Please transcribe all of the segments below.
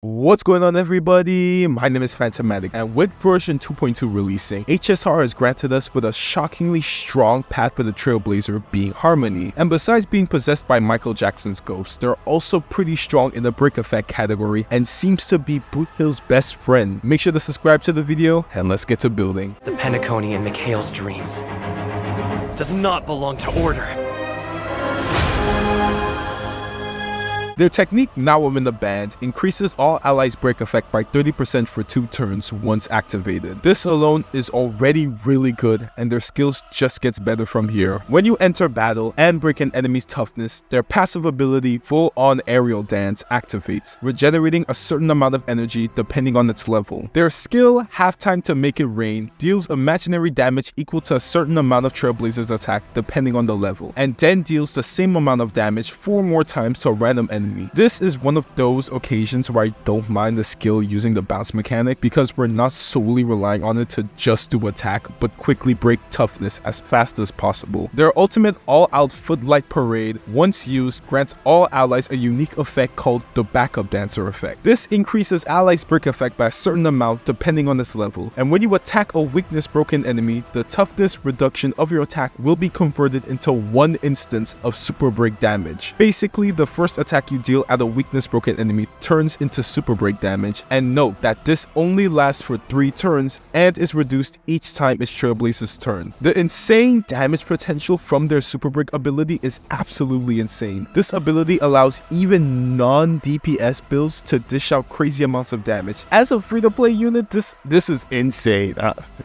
What's going on, everybody? My name is Phantomatic, and with version 2.2 releasing, HSR has granted us with a shockingly strong path for the Trailblazer being Harmony. And besides being possessed by Michael Jackson's ghost, they're also pretty strong in the break effect category and seems to be Boot Hill's best friend. Make sure to subscribe to the video, and let's get to building. The Penacony in Mikhail's dreams does not belong to order. Their technique, Now I'm in the Band, increases all allies' break effect by 30% for 2 turns once activated. This alone is already really good, and their skills just gets better from here. When you enter battle and break an enemy's toughness, their passive ability, Full On Aerial Dance, activates, regenerating a certain amount of energy depending on its level. Their skill, Halftime to Make It Rain, deals imaginary damage equal to a certain amount of Trailblazer's attack depending on the level, and then deals the same amount of damage 4 more times to a random enemy. This is one of those occasions where I don't mind the skill using the bounce mechanic because we're not solely relying on it to just do attack, but quickly break toughness as fast as possible. Their ultimate All-Out Footlight Parade, once used, grants all allies a unique effect called the Backup Dancer effect. This increases allies' break effect by a certain amount depending on its level, and when you attack a weakness broken enemy, the toughness reduction of your attack will be converted into 1 instance of super break damage. Basically, the first attack you deal at a weakness broken enemy turns into super break damage, and note that this only lasts for 3 turns and is reduced each time it's Trailblazer's turn. The insane damage potential from their super break ability is absolutely insane. This ability allows even non-DPS builds to dish out crazy amounts of damage. As a free-to-play unit, this is insane.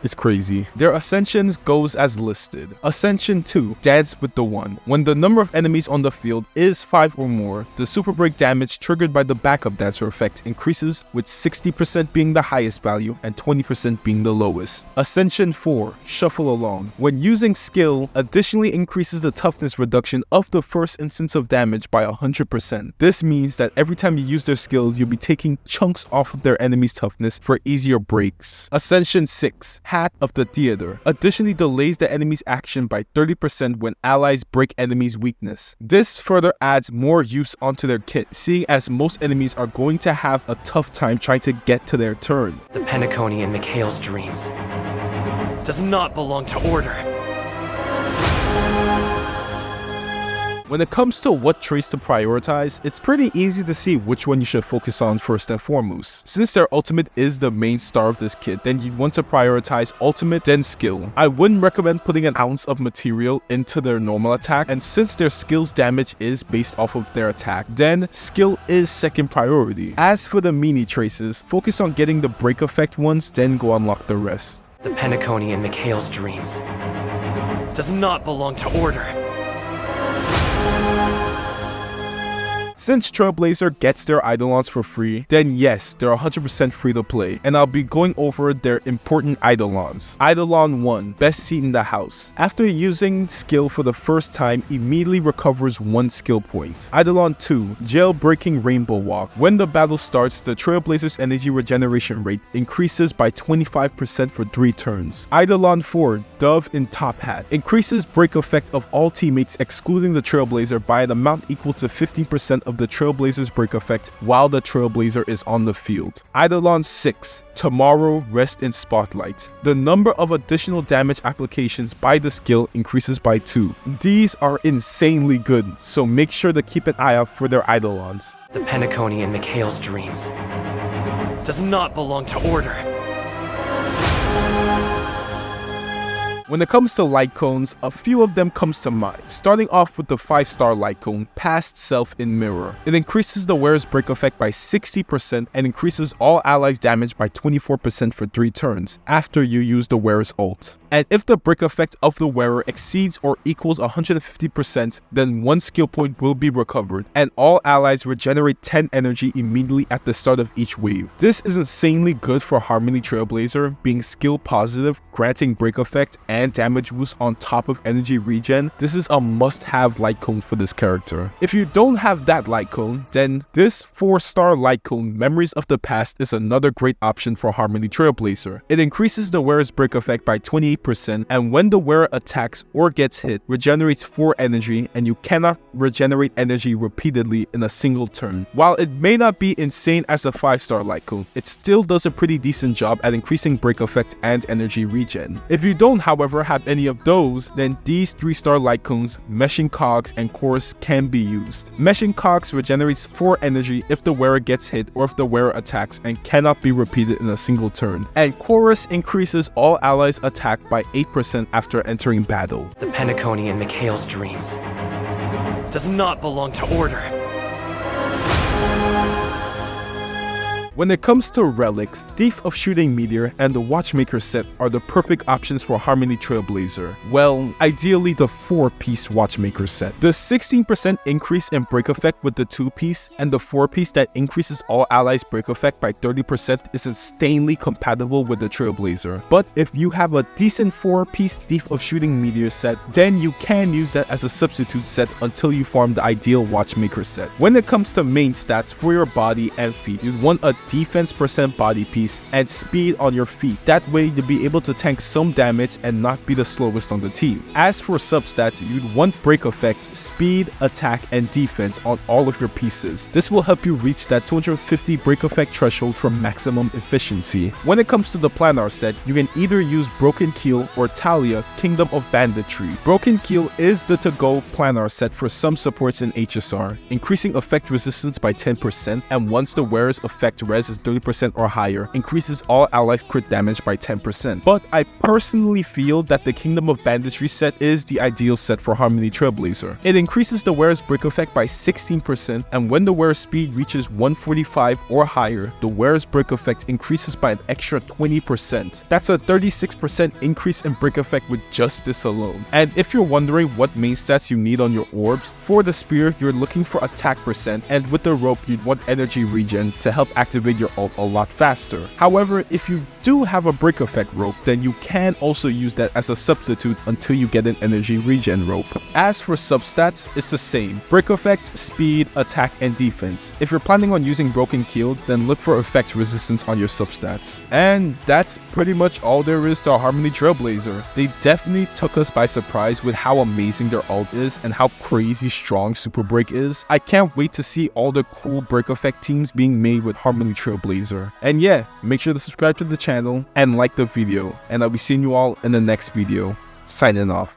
It's crazy. Their ascensions goes as listed. Ascension 2, Dance with the One. When the number of enemies on the field is 5 or more, the super break damage triggered by the Backup Dancer effect increases, with 60% being the highest value and 20% being the lowest. Ascension 4, Shuffle Along. When using skill, additionally increases the toughness reduction of the first instance of damage by 100%. This means that every time you use their skills, you'll be taking chunks off of their enemy's toughness for easier breaks. Ascension 6, Hat of the Theater. Additionally delays the enemy's action by 30% when allies break enemies' weakness. This further adds more use onto their kit, seeing as most enemies are going to have a tough time trying to get to their turn. The Penacony in Mikhail's dreams does not belong to order. When it comes to what traits to prioritize, it's pretty easy to see which one you should focus on first and foremost. Since their ultimate is the main star of this kit, then you want to prioritize ultimate, then skill. I wouldn't recommend putting an ounce of material into their normal attack, and since their skill's damage is based off of their attack, then skill is second priority. As for the mini traces, focus on getting the break effect ones, then go unlock the rest. The Penacony in Mikhail's dreams does not belong to order. Since Trailblazer gets their Eidolons for free, then yes, they're 100% free to play, and I'll be going over their important Eidolons. Eidolon 1, Best Seat in the House. After using skill for the first time, immediately recovers 1 skill point. Eidolon 2, Jailbreaking Rainbow Walk. When the battle starts, the Trailblazer's energy regeneration rate increases by 25% for 3 turns. Eidolon 4, Dove in Top Hat. Increases break effect of all teammates excluding the Trailblazer by an amount equal to 15% of the Trailblazer's break effect while the Trailblazer is on the field. Eidolon 6, Tomorrow Rest in Spotlight. The number of additional damage applications by the skill increases by 2. These are insanely good, so make sure to keep an eye out for their Eidolons. The Penacony in Mikhail's dreams does not belong to order. When it comes to Lightcones, a few of them comes to mind, starting off with the 5-star Lightcone, Past Self in Mirror. It increases the wearer's break effect by 60% and increases all allies' damage by 24% for 3 turns after you use the wearer's ult. And if the break effect of the wearer exceeds or equals 150%, then 1 skill point will be recovered, and all allies regenerate 10 energy immediately at the start of each wave. This is insanely good for Harmony Trailblazer, being skill positive, granting break effect, and and damage boost on top of energy regen, this is a must-have light cone for this character. If you don't have that light cone, then this 4-star light cone, Memories of the Past, is another great option for Harmony Trailblazer. It increases the wearer's break effect by 28%, and when the wearer attacks or gets hit, regenerates 4 energy, and you cannot regenerate energy repeatedly in a single turn. While it may not be insane as a 5-star light cone, it still does a pretty decent job at increasing break effect and energy regen. If you don't, however, have any of those, then these 3-star light cones, Meshing Cogs and Chorus, can be used. Meshing Cogs regenerates 4 energy if the wearer gets hit or if the wearer attacks and cannot be repeated in a single turn. And Chorus increases all allies' attack by 8% after entering battle. The Pentaconi in Mikhail's dreams does not belong to order. When it comes to Relics, Thief of Shooting Meteor and the Watchmaker set are the perfect options for Harmony Trailblazer. Well, ideally the 4-piece Watchmaker set. The 16% increase in break effect with the 2-piece and the 4-piece that increases all allies' break effect by 30% is insanely compatible with the Trailblazer. But if you have a decent 4-piece Thief of Shooting Meteor set, then you can use that as a substitute set until you farm the ideal Watchmaker set. When it comes to main stats for your body and feet, you'd want a defense % body piece and speed on your feet. That way you'll be able to tank some damage and not be the slowest on the team. As for substats, you'd want break effect, speed, attack, and defense on all of your pieces. This will help you reach that 250 break effect threshold for maximum efficiency. When it comes to the planar set, you can either use Broken Keel or Talia, Kingdom of Banditry. Broken Keel is the to-go planar set for some supports in HSR, increasing effect resistance by 10%, and once the wearer's effect res is 30% or higher, increases all allies crit damage by 10%. But I personally feel that the Kingdom of Banditry set is the ideal set for Harmony Trailblazer. It increases the wearer's break effect by 16%, and when the wearer's speed reaches 145 or higher, the wearer's break effect increases by an extra 20%. That's a 36% increase in break effect with just this alone. And if you're wondering what main stats you need on your orbs, for the spear you're looking for attack %, and with the rope you'd want energy regen to help activate your ult a lot faster. However, if you do have a break effect rope, then you can also use that as a substitute until you get an energy regen rope. As for substats, it's the same. Break effect, speed, attack, and defense. If you're planning on using Broken Keel, then look for effect resistance on your substats. And that's pretty much all there is to Harmony Trailblazer. They definitely took us by surprise with how amazing their ult is and how crazy strong Super Break is. I can't wait to see all the cool break effect teams being made with Harmony Trailblazer. And yeah, make sure to subscribe to the channel and like the video, and I'll be seeing you all in the next video. Signing off.